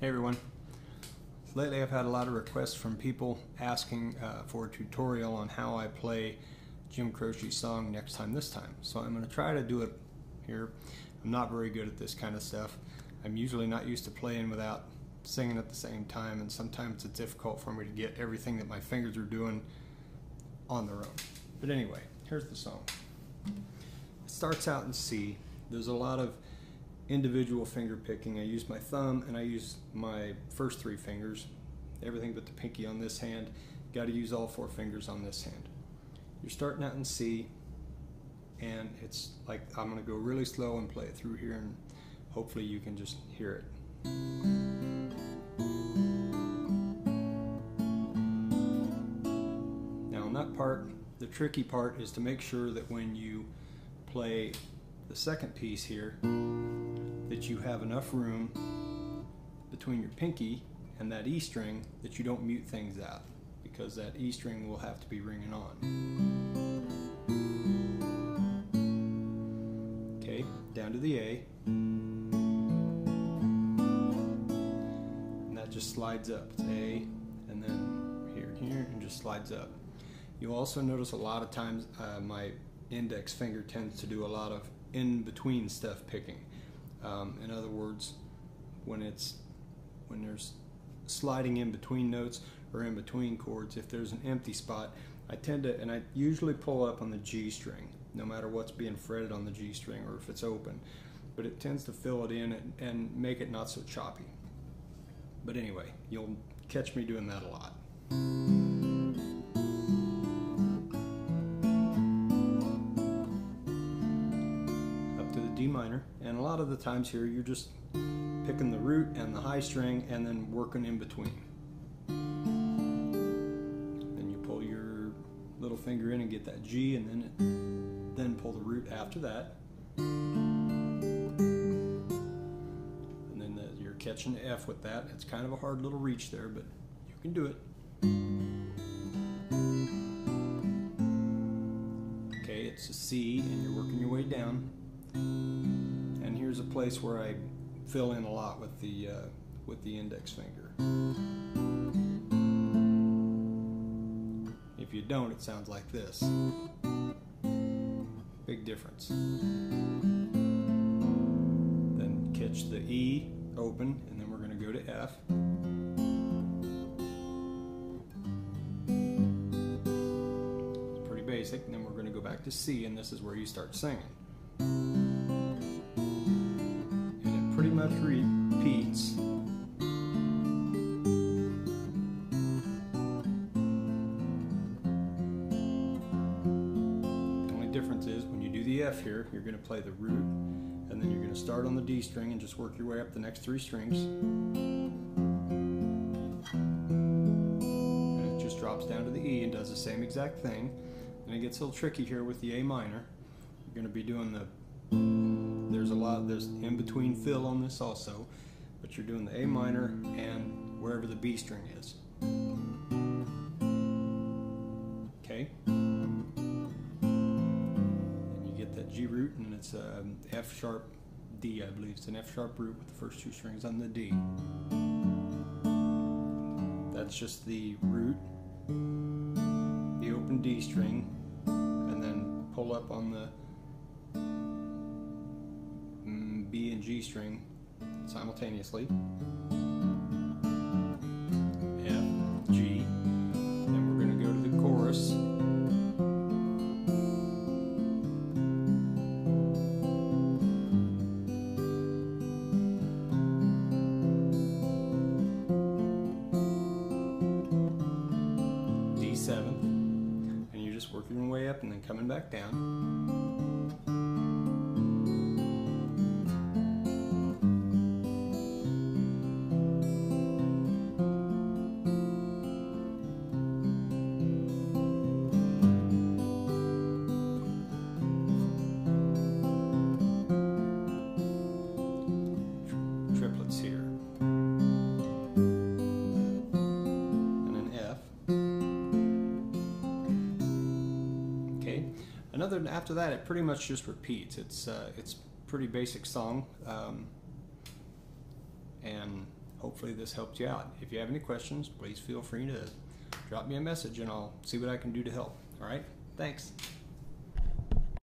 Hey everyone. Lately I've had a lot of requests from people asking for a tutorial on how I play Jim Croce's song Next Time This Time. So I'm going to try to do it here. I'm not very good at this kind of stuff. I'm usually not used to playing without singing at the same time, and sometimes it's difficult for me to get everything that my fingers are doing on their own. But anyway, here's the song. It starts out in C. There's a lot of individual finger picking. I use my thumb and I use my first three fingers, everything but the pinky on this hand. Got to use all four fingers on this hand. You're starting out in C, and it's like I'm going to go really slow and play it through here, and hopefully you can just hear it. Now on that part, the tricky part is to make sure that when you play the second piece here, that you have enough room between your pinky and that E string that you don't mute things out, because that E string will have to be ringing on. Okay, down to the A, and that just slides up. It's A, and then here and here, and just slides up. You'll also notice a lot of times my index finger tends to do a lot of in-between stuff picking. In other words, when there's sliding in between notes or in between chords, if there's an empty spot, I usually pull up on the G string, no matter what's being fretted on the G string or if it's open, but it tends to fill it in and make it not so choppy. But anyway, you'll catch me doing that a lot. D minor, and a lot of the times here you're just picking the root and the high string and then working in between. Then you pull your little finger in and get that G, and then pull the root after that, and then you're catching the F with that. It's kind of a hard little reach there, but you can do it. Okay, it's a C, and you're working your way down. And here's a place where I fill in a lot with the index finger. If you don't, it sounds like this. Big difference. Then catch the E open, and then we're going to go to F. It's pretty basic, and then we're going to go back to C, and this is where you start singing. And it pretty much repeats. The only difference is when you do the F here, you're going to play the root, and then you're going to start on the D string and just work your way up the next three strings. And it just drops down to the E and does the same exact thing. And it gets a little tricky here with the A minor. You're going to be doing there's in between fill on this also, but you're doing the A minor and wherever the B string is. Okay? And you get that G root, and it's F sharp D, I believe. It's an F sharp root with the first two strings on the D. That's just the root, the open D string, and then pull up on the B and G string simultaneously. F, G, and we're going to go to the chorus. D7, and you're just working your way up and then coming back down. Triplets here, and an F. Okay, after that it pretty much just repeats. It's pretty basic song, and hopefully this helped you out. If you have any questions, please feel free to drop me a message and I'll see what I can do to help. All right, thanks.